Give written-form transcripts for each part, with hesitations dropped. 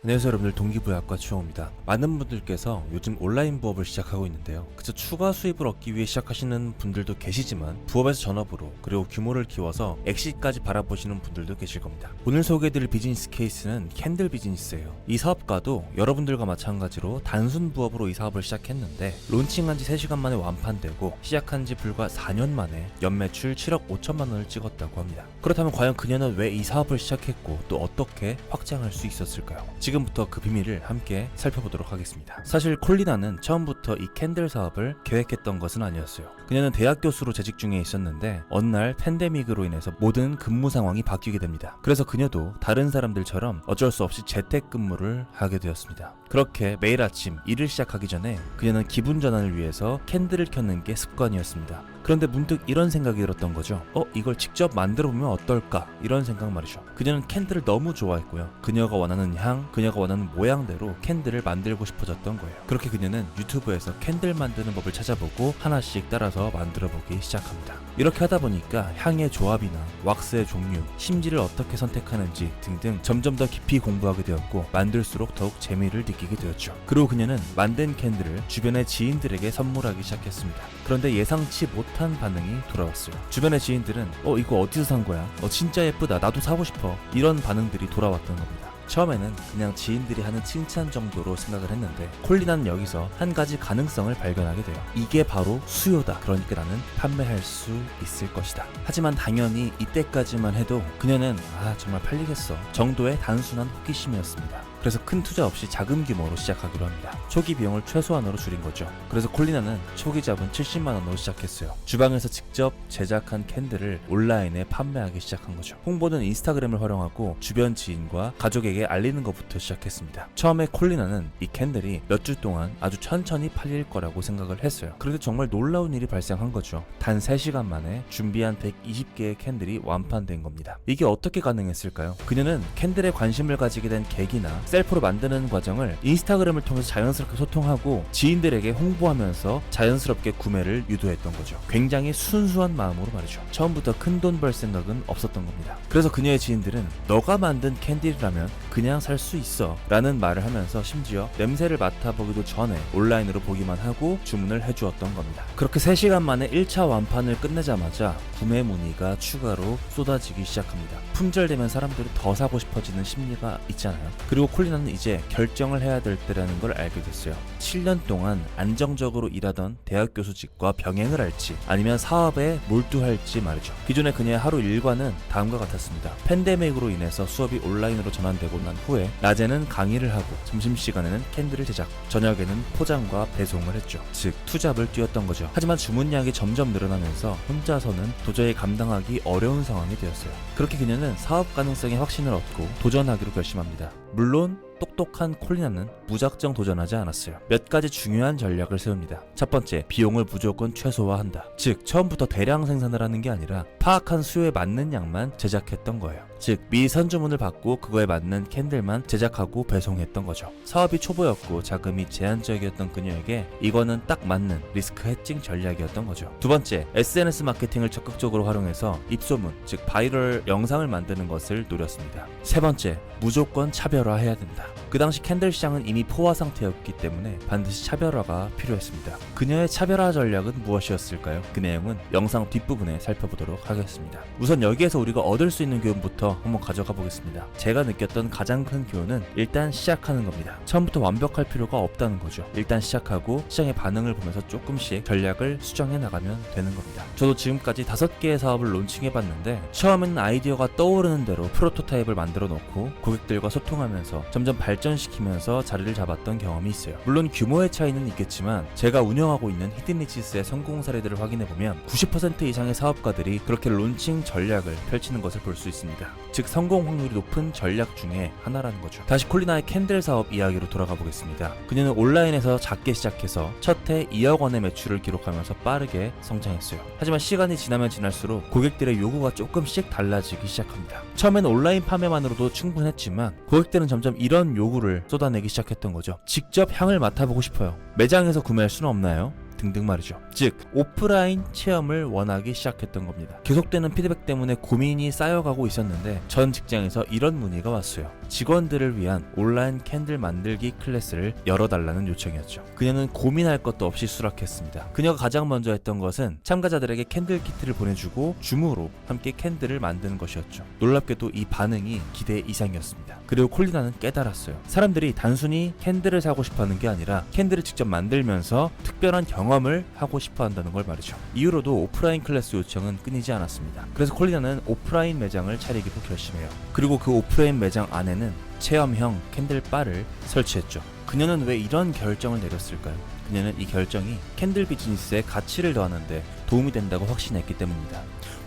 안녕하세요 여러분들, 동기부여학과 추홍입니다. 많은 분들께서 요즘 온라인 부업을 시작하고 있는데요. 그저 추가 수입을 얻기 위해 시작하시는 분들도 계시지만 부업에서 전업으로 그리고 규모를 키워서 엑시트까지 바라보시는 분들도 계실 겁니다. 오늘 소개해드릴 비즈니스 케이스는 캔들 비즈니스예요. 이 사업가도 여러분들과 마찬가지로 단순 부업으로 이 사업을 시작했는데 론칭한 지 3시간 만에 완판되고 시작한 지 불과 4년 만에 연매출 7억 5천만 원을 찍었다고 합니다. 그렇다면 과연 그녀는 왜 이 사업을 시작했고 또 어떻게 확장할 수 있었을까요? 지금부터 그 비밀을 함께 살펴보도록 하겠습니다. 사실 콜리나는 처음부터 이 캔들 사업을 계획했던 것은 아니었어요. 그녀는 대학 교수로 재직 중에 있었는데 어느 날 팬데믹으로 인해서 모든 근무 상황이 바뀌게 됩니다. 그래서 그녀도 다른 사람들처럼 어쩔 수 없이 재택근무를 하게 되었습니다. 그렇게 매일 아침 일을 시작하기 전에 그녀는 기분 전환을 위해서 캔들을 켜는 게 습관이었습니다. 그런데 문득 이런 생각이 들었던 거죠. 이걸 직접 만들어보면 어떨까? 이런 생각 말이죠. 그녀는 캔들을 너무 좋아했고요. 그녀가 원하는 향, 그녀가 원하는 모양대로 캔들을 만들고 싶어졌던 거예요. 그렇게 그녀는 유튜브에서 캔들 만드는 법을 찾아보고 하나씩 따라서 만들어보기 시작합니다. 이렇게 하다 보니까 향의 조합이나 왁스의 종류, 심지를 어떻게 선택하는지 등등 점점 더 깊이 공부하게 되었고 만들수록 더욱 재미를 느끼게 되었죠. 그리고 그녀는 만든 캔들을 주변의 지인들에게 선물하기 시작했습니다. 그런데 예상치 못한 반응이 돌아왔어요. 주변의 지인들은 이거 어디서 산 거야? 진짜 예쁘다. 나도 사고 싶어. 이런 반응들이 돌아왔던 겁니다. 처음에는 그냥 지인들이 하는 칭찬 정도로 생각을 했는데 콜리나는 여기서 한 가지 가능성을 발견하게 돼요. 이게 바로 수요다. 그러니까 나는 판매할 수 있을 것이다. 하지만 당연히 이때까지만 해도 그녀는 정말 팔리겠어 정도의 단순한 호기심이었습니다. 그래서 큰 투자 없이 작은 규모로 시작하기로 합니다. 초기 비용을 최소한으로 줄인 거죠. 그래서 콜리나는 초기 자본 70만 원으로 시작했어요. 주방에서 직접 제작한 캔들을 온라인에 판매하기 시작한 거죠. 홍보는 인스타그램을 활용하고 주변 지인과 가족에게 알리는 것부터 시작했습니다. 처음에 콜리나는 이 캔들이 몇 주 동안 아주 천천히 팔릴 거라고 생각을 했어요. 그런데 정말 놀라운 일이 발생한 거죠. 단 3시간 만에 준비한 120개의 캔들이 완판된 겁니다. 이게 어떻게 가능했을까요? 그녀는 캔들에 관심을 가지게 된 계기나 셀프로 만드는 과정을 인스타그램을 통해서 자연스럽게 소통하고 지인들에게 홍보하면서 자연스럽게 구매를 유도했던 거죠. 굉장히 순수한 마음으로 말이죠. 처음부터 큰돈 벌 생각은 없었던 겁니다. 그래서 그녀의 지인들은 너가 만든 캔디라면 그냥 살 수 있어 라는 말을 하면서 심지어 냄새를 맡아보기도 전에 온라인으로 보기만 하고 주문을 해주었던 겁니다. 그렇게 3시간 만에 1차 완판을 끝내자마자 구매 문의가 추가로 쏟아지기 시작합니다. 품절되면 사람들이 더 사고 싶어지는 심리가 있잖아요. 그리고 콜리나는 이제 결정을 해야 될 때라는 걸 알게 됐어요. 7년 동안 안정적으로 일하던 대학 교수직과 병행을 할지 아니면 사업에 몰두할지 말이죠. 기존의 그녀의 하루 일과는 다음과 같았습니다. 팬데믹으로 인해서 수업이 온라인으로 전환되고 난 후에 낮에는 강의를 하고 점심시간에는 캔들을 제작, 저녁에는 포장과 배송을 했죠. 즉 투잡을 뛰었던 거죠. 하지만 주문량이 점점 늘어나면서 혼자서는 도저히 감당하기 어려운 상황이 되었어요. 그렇게 그녀는 사업 가능성에 확신을 얻고 도전하기로 결심합니다. 물론 똑똑한 콜리나는 무작정 도전하지 않았어요. 몇 가지 중요한 전략을 세웁니다. 첫 번째, 비용을 무조건 최소화한다. 즉, 처음부터 대량 생산을 하는 게 아니라 파악한 수요에 맞는 양만 제작했던 거예요. 즉, 미리 선주문을 받고 그거에 맞는 캔들만 제작하고 배송했던 거죠. 사업이 초보였고 자금이 제한적이었던 그녀에게 이거는 딱 맞는 리스크 해칭 전략이었던 거죠. 두 번째, SNS 마케팅을 적극적으로 활용해서 입소문, 즉 바이럴 영상을 만드는 것을 노렸습니다. 세 번째, 무조건 차별화해야 된다. 그 당시 캔들 시장은 이미 포화 상태였기 때문에 반드시 차별화가 필요했습니다. 그녀의 차별화 전략은 무엇이었을까요? 그 내용은 영상 뒷부분에 살펴보도록 하겠습니다. 우선 여기에서 우리가 얻을 수 있는 교훈부터 한번 가져가 보겠습니다. 제가 느꼈던 가장 큰 교훈은 일단 시작하는 겁니다. 처음부터 완벽할 필요가 없다는 거죠. 일단 시작하고 시장의 반응을 보면서 조금씩 전략을 수정해 나가면 되는 겁니다. 저도 지금까지 5개의 사업을 론칭해봤는데 처음에는 아이디어가 떠오르는 대로 프로토타입을 만들어 놓고 고객들과 소통하면서 점점 발전시키면서 자리를 잡았던 경험이 있어요. 물론 규모의 차이는 있겠지만 제가 운영하고 있는 히든리치스의 성공 사례들을 확인해보면 90% 이상의 사업가들이 그렇게 론칭 전략을 펼치는 것을 볼 수 있습니다. 즉 성공 확률이 높은 전략 중에 하나라는 거죠. 다시 콜리나의 캔들 사업 이야기로 돌아가 보겠습니다. 그녀는 온라인에서 작게 시작해서 첫 해 2억 원의 매출을 기록하면서 빠르게 성장했어요. 하지만 시간이 지나면 지날수록 고객들의 요구가 조금씩 달라지기 시작합니다. 처음엔 온라인 판매만으로도 충분했지만 고객들은 점점 이런 요구를 쏟아내기 시작했던 거죠. 직접 향을 맡아보고 싶어요. 매장에서 구매할 수는 없나요? 등등 말이죠. 즉 오프라인 체험을 원하기 시작했던 겁니다. 계속되는 피드백 때문에 고민이 쌓여가고 있었는데 전 직장에서 이런 문의가 왔어요. 직원들을 위한 온라인 캔들 만들기 클래스를 열어달라는 요청이었죠. 그녀는 고민할 것도 없이 수락했습니다. 그녀가 가장 먼저 했던 것은 참가자들에게 캔들 키트를 보내주고 줌으로 함께 캔들을 만드는 것이었죠. 놀랍게도 이 반응이 기대 이상이었습니다. 그리고 콜리나는 깨달았어요. 사람들이 단순히 캔들을 사고 싶어하는 게 아니라 캔들을 직접 만들면서 특별한 경험을 하고 싶어한다는 걸 말이죠. 이후로도 오프라인 클래스 요청은 끊이지 않았습니다. 그래서 콜리나는 오프라인 매장을 차리기로 결심해요. 그리고 그 오프라인 매장 안에는 체험형 캔들바를 설치했죠. 그녀는 왜 이런 결정을 내렸을까요? 그녀는 이 결정이 캔들 비즈니스의 가치를 더하는데 도움이 된다고 확신했기 때문입니다.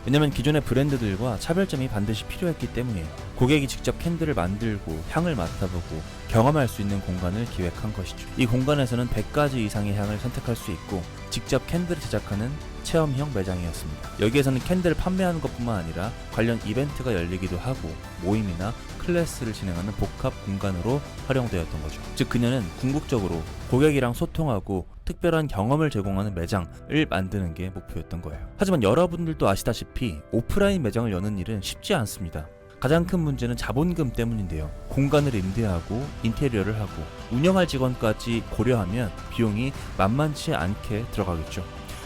왜냐면 기존의 브랜드들과 차별점이 반드시 필요했기 때문이에요. 고객이 직접 캔들을 만들고 향을 맡아보고 경험할 수 있는 공간을 기획한 것이죠. 이 공간에서는 100가지 이상의 향을 선택할 수 있고 직접 캔들을 제작하는 체험형 매장이었습니다. 여기에서는 캔들을 판매하는 것뿐만 아니라 관련 이벤트가 열리기도 하고 모임이나 클래스를 진행하는 복합 공간으로 활용되었던 거죠. 즉 그녀는 궁극적으로 고객이랑 소통하고 특별한 경험을 제공하는 매장을 만드는 게 목표였던 거예요. 하지만 여러분들도 아시다시피 오프라인 매장을 여는 일은 쉽지 않습니다. 가장 큰 문제는 자본금 때문인데요. 공간을 임대하고 인테리어를 하고 운영할 직원까지 고려하면 비용이 만만치 않게 들어가겠죠.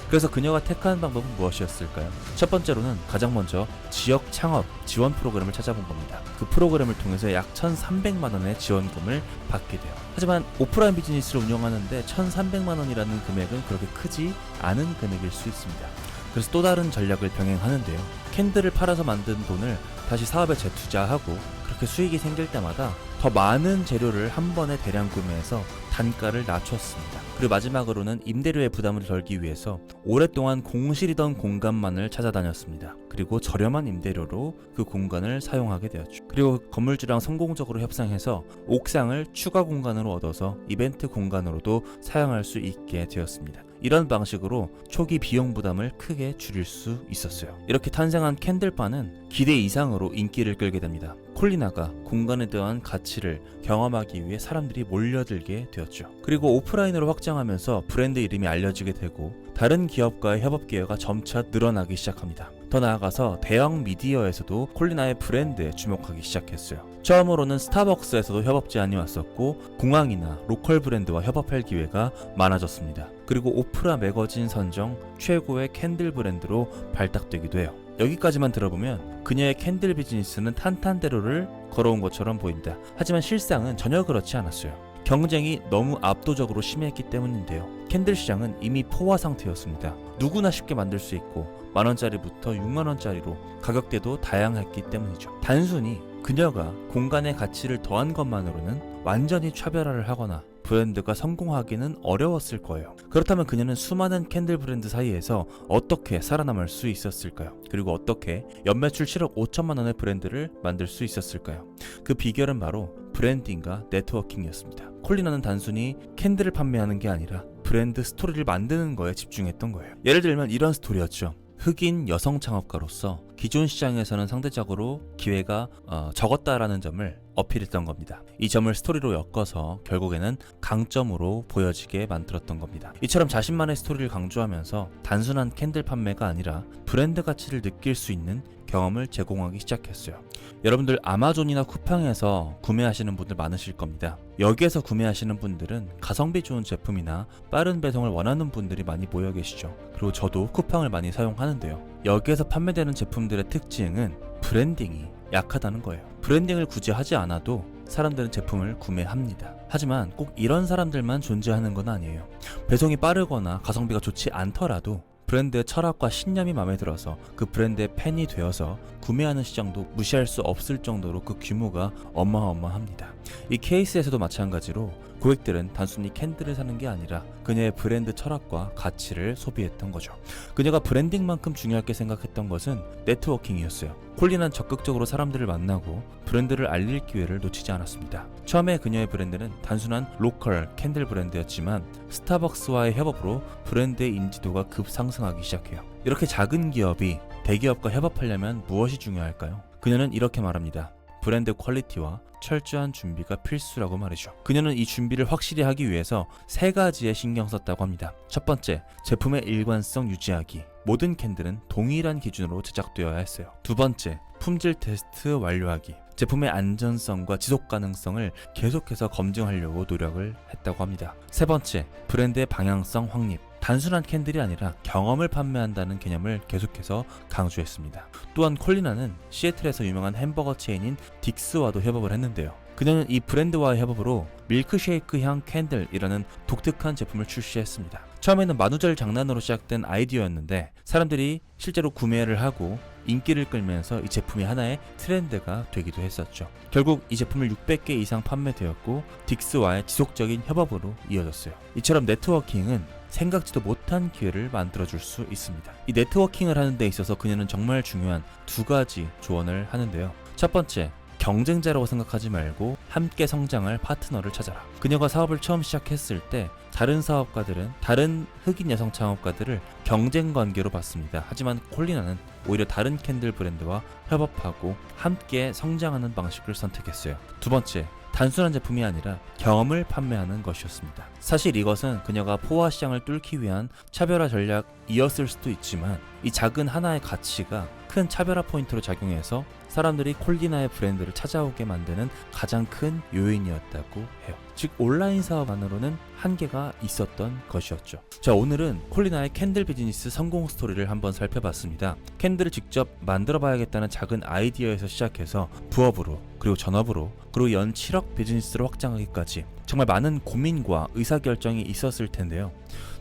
그래서 그녀가 택한 방법은 무엇이었을까요? 첫 번째로는 가장 먼저 지역 창업 지원 프로그램을 찾아본 겁니다. 그 프로그램을 통해서 약 1,300만 원의 지원금을 받게 돼요. 하지만 오프라인 비즈니스를 운영하는데 1,300만 원이라는 금액은 그렇게 크지 않은 금액일 수 있습니다. 그래서 또 다른 전략을 병행하는데요. 캔들을 팔아서 만든 돈을 다시 사업에 재투자하고 그렇게 수익이 생길 때마다 더 많은 재료를 한 번에 대량 구매해서 단가를 낮췄습니다. 그리고 마지막으로는 임대료의 부담을 덜기 위해서 오랫동안 공실이던 공간만을 찾아다녔습니다. 그리고 저렴한 임대료로 그 공간을 사용하게 되었죠. 그리고 건물주랑 성공적으로 협상해서 옥상을 추가 공간으로 얻어서 이벤트 공간으로도 사용할 수 있게 되었습니다. 이런 방식으로 초기 비용 부담을 크게 줄일 수 있었어요. 이렇게 탄생한 캔들바는 기대 이상으로 인기를 끌게 됩니다. 콜리나가 공간에 대한 가치를 경험하기 위해 사람들이 몰려들게 되었죠. 그리고 오프라인으로 확장하면서 브랜드 이름이 알려지게 되고 다른 기업과의 협업 기회가 점차 늘어나기 시작합니다. 더 나아가서 대형 미디어에서도 콜리나의 브랜드에 주목하기 시작했어요. 처음으로는 스타벅스에서도 협업 제안이 왔었고 공항이나 로컬 브랜드와 협업할 기회가 많아졌습니다. 그리고 오프라 매거진 선정 최고의 캔들 브랜드로 발탁되기도 해요. 여기까지만 들어보면 그녀의 캔들 비즈니스는 탄탄대로를 걸어온 것처럼 보인다. 하지만 실상은 전혀 그렇지 않았어요. 경쟁이 너무 압도적으로 심했기 때문인데요. 캔들 시장은 이미 포화 상태였습니다. 누구나 쉽게 만들 수 있고 만원짜리부터 6만원짜리로 가격대도 다양했기 때문이죠. 단순히 그녀가 공간의 가치를 더한 것만으로는 완전히 차별화를 하거나 브랜드가 성공하기는 어려웠을 거예요. 그렇다면 그녀는 수많은 캔들 브랜드 사이에서 어떻게 살아남을 수 있었을까요? 그리고 어떻게 연매출 7억 5천만 원의 브랜드를 만들 수 있었을까요? 그 비결은 바로 브랜딩과 네트워킹이었습니다. 콜리나는 단순히 캔들을 판매하는 게 아니라 브랜드 스토리를 만드는 거에 집중했던 거예요. 예를 들면 이런 스토리였죠. 흑인 여성 창업가로서 기존 시장에서는 상대적으로 기회가 적었다라는 점을 어필했던 겁니다. 이 점을 스토리로 엮어서 결국에는 강점으로 보여지게 만들었던 겁니다. 이처럼 자신만의 스토리를 강조하면서 단순한 캔들 판매가 아니라 브랜드 가치를 느낄 수 있는 경험을 제공하기 시작했어요. 여러분들 아마존이나 쿠팡에서 구매하시는 분들 많으실 겁니다. 여기에서 구매하시는 분들은 가성비 좋은 제품이나 빠른 배송을 원하는 분들이 많이 모여 계시죠. 그리고 저도 쿠팡을 많이 사용하는데요. 여기에서 판매되는 제품들의 특징은 브랜딩이 약하다는 거예요. 브랜딩을 굳이 하지 않아도 사람들은 제품을 구매합니다. 하지만 꼭 이런 사람들만 존재하는 건 아니에요. 배송이 빠르거나 가성비가 좋지 않더라도 브랜드의 철학과 신념이 마음에 들어서 그 브랜드의 팬이 되어서 구매하는 시장도 무시할 수 없을 정도로 그 규모가 어마어마합니다. 이 케이스에서도 마찬가지로 고객들은 단순히 캔들을 사는 게 아니라 그녀의 브랜드 철학과 가치를 소비했던 거죠. 그녀가 브랜딩만큼 중요하게 생각했던 것은 네트워킹이었어요. 콜리는 적극적으로 사람들을 만나고 브랜드를 알릴 기회를 놓치지 않았습니다. 처음에 그녀의 브랜드는 단순한 로컬 캔들 브랜드였지만 스타벅스와의 협업으로 브랜드의 인지도가 급상승하기 시작해요. 이렇게 작은 기업이 대기업과 협업하려면 무엇이 중요할까요? 그녀는 이렇게 말합니다. 브랜드 퀄리티와 철저한 준비가 필수라고 말이죠. 그녀는 이 준비를 확실히 하기 위해서 3가지에 신경 썼다고 합니다. 첫 번째, 제품의 일관성 유지하기. 모든 캔들은 동일한 기준으로 제작되어야 했어요. 두 번째, 품질 테스트 완료하기. 제품의 안전성과 지속 가능성을 계속해서 검증하려고 노력을 했다고 합니다. 세 번째, 브랜드의 방향성 확립. 단순한 캔들이 아니라 경험을 판매한다는 개념을 계속해서 강조했습니다. 또한 콜리나는 시애틀에서 유명한 햄버거 체인인 딕스와도 협업을 했는데요. 그녀는 이 브랜드와의 협업으로 밀크쉐이크향 캔들이라는 독특한 제품을 출시했습니다. 처음에는 만우절 장난으로 시작된 아이디어였는데 사람들이 실제로 구매를 하고 인기를 끌면서 이 제품이 하나의 트렌드가 되기도 했었죠. 결국 이 제품을 600개 이상 판매되었고 딕스와의 지속적인 협업으로 이어졌어요. 이처럼 네트워킹은 생각지도 못한 기회를 만들어줄 수 있습니다. 이 네트워킹을 하는 데 있어서 그녀는 정말 중요한 두 가지 조언을 하는데요. 첫 번째, 경쟁자라고 생각하지 말고 함께 성장할 파트너를 찾아라. 그녀가 사업을 처음 시작했을 때 다른 사업가들은 다른 흑인 여성 창업가들을 경쟁 관계로 봤습니다. 하지만 콜리나는 오히려 다른 캔들 브랜드와 협업하고 함께 성장하는 방식을 선택했어요. 두 번째, 단순한 제품이 아니라 경험을 판매하는 것이었습니다. 사실 이것은 그녀가 포화 시장을 뚫기 위한 차별화 전략이었을 수도 있지만 이 작은 하나의 가치가 큰 차별화 포인트로 작용해서 사람들이 콜리나의 브랜드를 찾아오게 만드는 가장 큰 요인이었다고 해요. 즉 온라인 사업 안으로는 한계가 있었던 것이었죠. 자, 오늘은 콜리나의 캔들 비즈니스 성공 스토리를 한번 살펴봤습니다. 캔들을 직접 만들어 봐야겠다는 작은 아이디어에서 시작해서 부업으로 그리고 전업으로 그리고 연 7억 비즈니스로 확장하기까지 정말 많은 고민과 의사결정이 있었을 텐데요.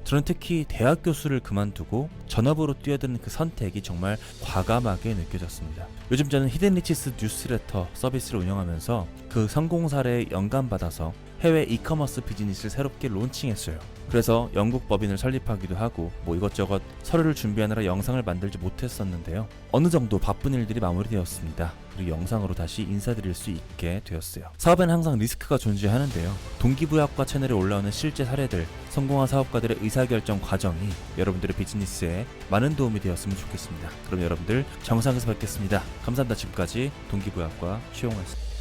저는 특히 대학 교수를 그만두고 전업으로 뛰어드는 그 선택이 정말 과감하게 느껴졌습니다. 요즘 저는 히든리치스 뉴스레터 서비스를 운영하면서 그 성공 사례에 영감받아서 해외 이커머스 비즈니스를 새롭게 론칭했어요. 그래서 영국 법인을 설립하기도 하고 이것저것 서류를 준비하느라 영상을 만들지 못했었는데요. 어느 정도 바쁜 일들이 마무리되었습니다. 그리고 영상으로 다시 인사드릴 수 있게 되었어요. 사업에는 항상 리스크가 존재하는데요. 동기부여학과 채널에 올라오는 실제 사례들, 성공한 사업가들의 의사결정 과정이 여러분들의 비즈니스에 많은 도움이 되었으면 좋겠습니다. 그럼 여러분들 정상에서 뵙겠습니다. 감사합니다. 지금까지 동기부여학과 최용호였습니다.